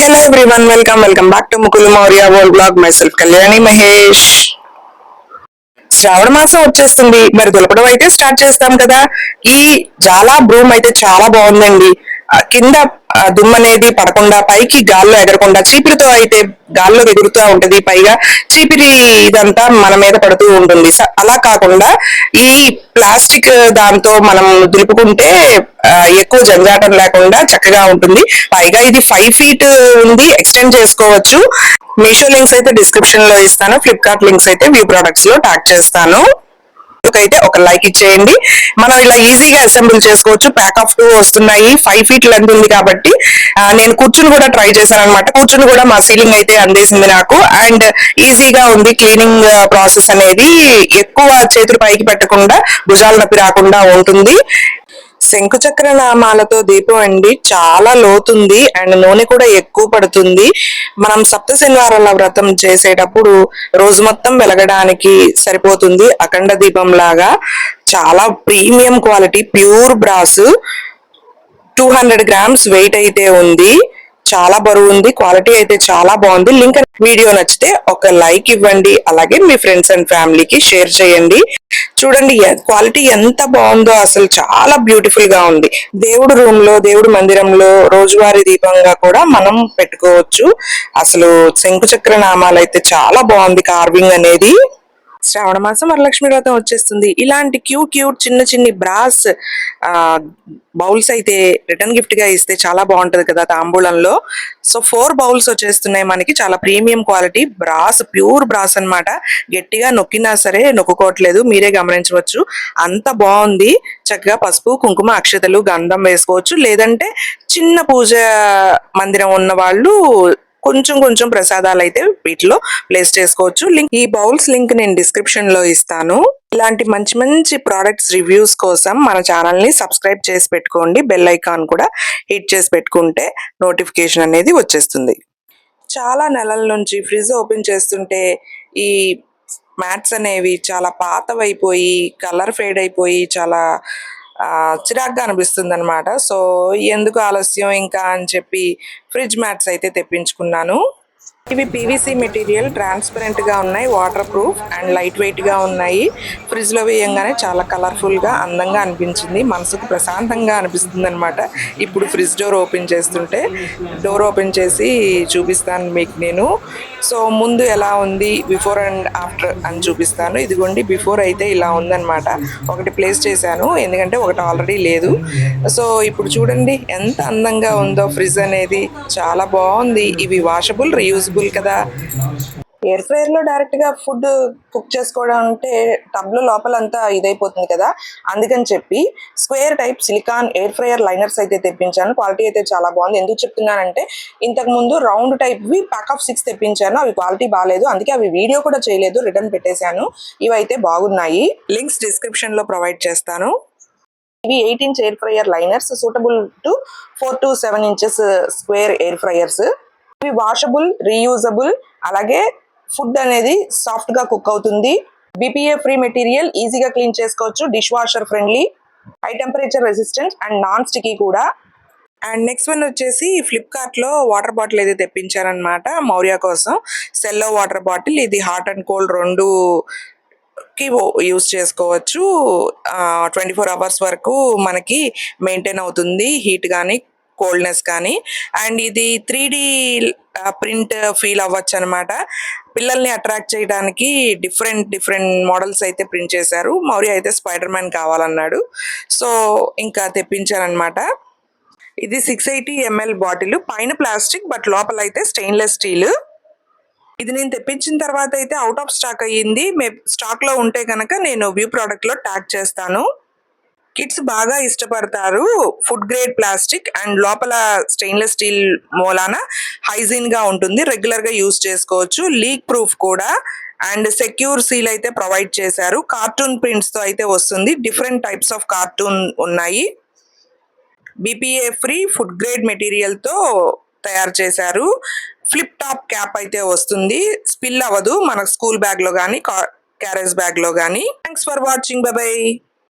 Hello everyone, welcome back to Mukul Maurya World Vlog. Myself Kalyani Mahesh. శ్రావణ మాసం వచ్చేస్తుంది. మరి దులపడం అయితే స్టార్ట్ చేస్తాం కదా. ఈ జాలా బ్రూమ్ అయితే చాలా బాగుందండి. కింద దుమ్ము అనేది పడకుండా పైకి గాల్లో ఎగరకుండా చీపిరితో అయితే గాల్లో ఎగురుతూ ఉంటది. పైగా చీపిరి ఇదంతా మన మీద పడుతూ ఉంటుంది. అలా కాకుండా ఈ ప్లాస్టిక్ దాంతో మనం దులుపుకుంటే ఎక్కువ జంజాటం లేకుండా చక్కగా ఉంటుంది. పైగా ఇది 5 feet ఉంది, ఎక్స్టెండ్ చేసుకోవచ్చు. మీషో లింక్స్ అయితే డిస్క్రిప్షన్ లో ఇస్తాను, ఫ్లిప్కార్ట్ లింక్స్ అయితే వ్యూ ప్రొడక్ట్స్ లో ట్యాగ్ చేస్తాను. అయితే ఒక లైక్ ఇచ్చేయండి. మనం ఇలా ఈజీగా అసెంబుల్ చేసుకోవచ్చు. ప్యాక్ ఆఫ్ 2 వస్తున్నాయి. 5 feet లెంత్ ఉంది కాబట్టి నేను కూర్చుని కూడా ట్రై చేశాను అనమాట. కూర్చుని కూడా మా సీలింగ్ అయితే అందేసింది నాకు. అండ్ ఈజీగా ఉంది క్లీనింగ్ ప్రాసెస్ అనేది. ఎక్కువ చేతులు పైకి పెట్టకుండా భుజాల నొప్పి రాకుండా ఉంటుంది. శంకుచక్ర నామాలతో దీపం అండి, చాలా లోతుంది అండ్ నూనె కూడా ఎక్కువ పడుతుంది. మనం సప్త శనివారాల వ్రతం చేసేటప్పుడు రోజు మొత్తం వెలగడానికి సరిపోతుంది. అఖండ దీపం లాగా చాలా premium quality pure brass. 200 grams weight అయితే ఉంది. చాలా బరువు ఉంది. క్వాలిటీ అయితే చాలా బాగుంది. లింక్ వీడియో నచ్చితే ఒక లైక్ ఇవ్వండి. అలాగే మీ ఫ్రెండ్స్ అండ్ ఫ్యామిలీకి షేర్ చేయండి. చూడండి క్వాలిటీ ఎంత బాగుందో, అసలు చాలా బ్యూటిఫుల్ గా ఉంది. దేవుడు రూమ్ లో, దేవుడు మందిరంలో రోజువారీ దీపంగా కూడా మనం పెట్టుకోవచ్చు. అసలు శంకుచక్ర నామాలు అయితే చాలా బాగుంది కార్వింగ్ అనేది. శ్రావణ మాసం వరలక్ష్మి వ్రతం వచ్చేస్తుంది. ఇలాంటి క్యూట్ చిన్ని బ్రాస్ బౌల్స్ అయితే రిటర్న్ గిఫ్ట్ గా ఇస్తే చాలా బాగుంటది కదా తాంబూలంలో. సో 4 బౌల్స్ వచ్చేస్తున్నాయి మనకి. చాలా premium quality brass, pure brass అన్నమాట. గట్టిగా నొక్కినా సరే నొక్కుకోవట్లేదు, మీరే గమనించవచ్చు. అంత బాగుంది. చక్కగా పసుపు, కుంకుమ, అక్షతలు, గంధం వేసుకోవచ్చు. లేదంటే చిన్న పూజ మందిరం ఉన్న వాళ్ళు కొంచెం ప్రసాదాలు అయితే వీటిలో ప్లేస్ చేసుకోవచ్చు. ఈ బౌల్స్ లింక్ నేను డిస్క్రిప్షన్ లో ఇస్తాను. ఇలాంటి మంచి ప్రోడక్ట్స్ రివ్యూస్ కోసం మన ఛానల్ ని సబ్స్క్రైబ్ చేసి పెట్టుకోండి. బెల్ ఐకాన్ కూడా హిట్ చేసి పెట్టుకుంటే నోటిఫికేషన్ అనేది వచ్చేస్తుంది. చాలా నెలల నుంచి ఫ్రిడ్జ్ ఓపెన్ చేస్తుంటే ఈ మ్యాట్స్ అనేవి చాలా పాతవైపోయి, కలర్ ఫేడ్ అయిపోయి చాలా చిరాగ్గా అనిపిస్తుంది అనమాట. సో ఎందుకు ఆలస్యం ఇంకా అని చెప్పి ఫ్రిడ్జ్ మ్యాట్స్ అయితే తెప్పించుకున్నాను. ఇవి పీవీసీ మెటీరియల్, ట్రాన్స్పరెంట్ గా ఉన్నాయి, water proof and light weight గా ఉన్నాయి. ఫ్రిడ్జ్ లో వేయంగానే చాలా కలర్ఫుల్ గా అందంగా అనిపించింది. మనసుకు ప్రశాంతంగా అనిపిస్తుంది అనమాట. ఇప్పుడు ఫ్రిడ్జ్ డోర్ ఓపెన్ చేస్తుంటే డోర్ ఓపెన్ చేసి చూపిస్తాను మీకు నేను. సో ముందు ఎలా ఉంది, బిఫోర్ అండ్ ఆఫ్టర్ అని చూపిస్తాను. ఇదిగోండి బిఫోర్ అయితే ఇలా ఉందన్నమాట. ఒకటి ప్లేస్ చేశాను ఎందుకంటే ఒకటి ఆల్రెడీ లేదు. సో ఇప్పుడు చూడండి ఎంత అందంగా ఉందో ఫ్రిడ్జ్ అనేది. చాలా బాగుంది. ఇవి వాషబుల్, రీయూజబుల్ కదా. ఎయిర్ ఫ్రైయర్ లో డైరెక్ట్ గా ఫుడ్ కుక్ చేసుకోవడం అంటే టబ్ లో లోపలంతా ఇదైపోతుంది కదా. అందుకని చెప్పి square type silicon air fryer liners అయితే తెప్పించాను. క్వాలిటీ అయితే చాలా బాగుంది. ఎందుకు చెప్తున్నానంటే ఇంతకు ముందు రౌండ్ టైప్ వి ప్యాక్ ఆఫ్ 6 తెప్పించాను. అవి క్వాలిటీ బాగాలేదు, అందుకే అవి వీడియో కూడా చేయలేదు, రిటర్న్ పెట్టేశాను. ఇవైతే బాగున్నాయి. లింక్స్ డిస్క్రిప్షన్ లో ప్రొవైడ్ చేస్తాను. ఇవి 8 inch air fryer liners, suitable to 4 to 7 inches square air fryers. ఇవి వాషబుల్, రీయూజబుల్, అలాగే ఫుడ్ అనేది సాఫ్ట్ గా కుక్ అవుతుంది. BPA ఫ్రీ మెటీరియల్, ఈజీగా క్లీన్ చేసుకోవచ్చు, dish washer friendly, high temperature resistant and non sticky కూడా. అండ్ నెక్స్ట్ వన్ వచ్చేసి Flipkart లో వాటర్ బాటిల్ అయితే తెప్పించారనమాట మౌర్య కోసం. సెల్లో వాటర్ బాటిల్, ఇది హాట్ అండ్ కోల్డ్ రెండు యూస్ చేసుకోవచ్చు. 24 hours వరకు మనకి మెయింటైన్ అవుతుంది, హీట్ కానీ కోల్డ్నెస్ కానీ. అండ్ ఇది 3D ప్రింట్ ఫీల్ అవ్వచ్చు అనమాట. పిల్లల్ని అట్రాక్ట్ చేయడానికి డిఫరెంట్ మోడల్స్ అయితే ప్రింట్ చేశారు. మౌర్య అయితే స్పైడర్ మ్యాన్ కావాలన్నాడు, సో ఇంకా తెప్పించారనమాట. ఇది 680 ml బాటిల్, పైన ప్లాస్టిక్ బట్ లోపల అయితే స్టెయిన్లెస్ స్టీల్. ఇది నేను తెప్పించిన తర్వాత అయితే అవుట్ ఆఫ్ స్టాక్ అయ్యింది. స్టాక్ లో ఉంటే కనుక నేను వ్యూ ప్రోడక్ట్ లో ట్యాగ్ చేస్తాను. కిడ్స్ బాగా ఇష్టపడతారు. ఫుడ్ గ్రేడ్ ప్లాస్టిక్ అండ్ లోపల స్టెయిన్లెస్ స్టీల్ మూలాన హైజీన్ గా ఉంటుంది, రెగ్యులర్ గా యూజ్ చేసుకోవచ్చు. లీక్ ప్రూఫ్ కూడా అండ్ సెక్యూర్ సీల్ అయితే ప్రొవైడ్ చేశారు. కార్టూన్ ప్రింట్స్ తో అయితే వస్తుంది. డిఫరెంట్ టైప్స్ ఆఫ్ కార్టూన్ ఉన్నాయి. BPA free food grade material తో తయారు చేశారు. ఫ్లిప్ టాప్ క్యాప్ అయితే వస్తుంది, స్పిల్ అవ్వదు మన స్కూల్ బ్యాగ్ లో కానీ క్యారేజ్ బ్యాగ్ లో కానీ. Thanks for watching, by by.